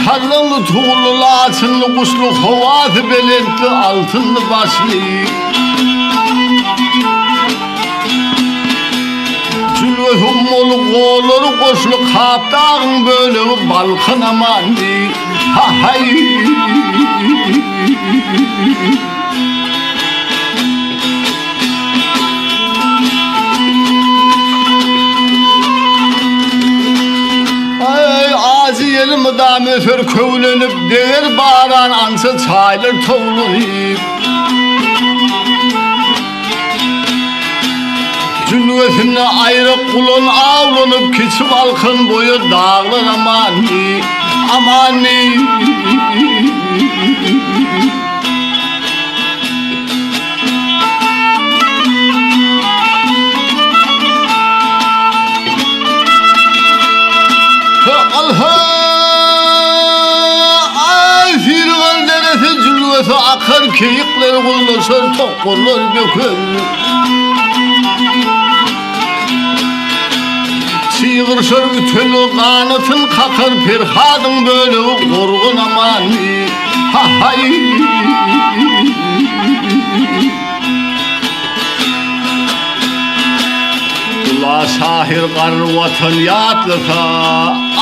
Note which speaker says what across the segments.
Speaker 1: Tarlalı tuğlulu açınlı kuşlu hovatı belentli altınlı başlı Cülvehum molu qoğları koşlu kaptağın bölüğü balkın amandı Ha hay Elimi da müfür kövlenip değer bağıran ansı çaylar toğlanıp Cülvesine ayrı kulun avlanıp keçi balkın boyu dağlar amani amani Akar keyikler kullaşır, tokullar döker Çığırışır ütülü kanıtın kakar pirhadın bölü korgun amani Ha hay Ula şahir karvatın yatlısa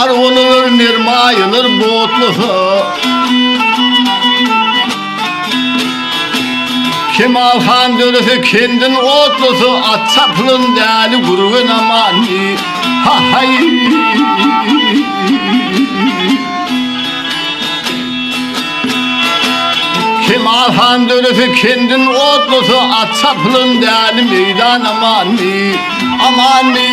Speaker 1: Arvunur nirmayılır botlısa Kemal Han dönüsü kendin otlusu at saplın değerli gurgun amani Ha hay Kemal Han dönüsü kendin otlusu at saplın değerli meydan amani Amani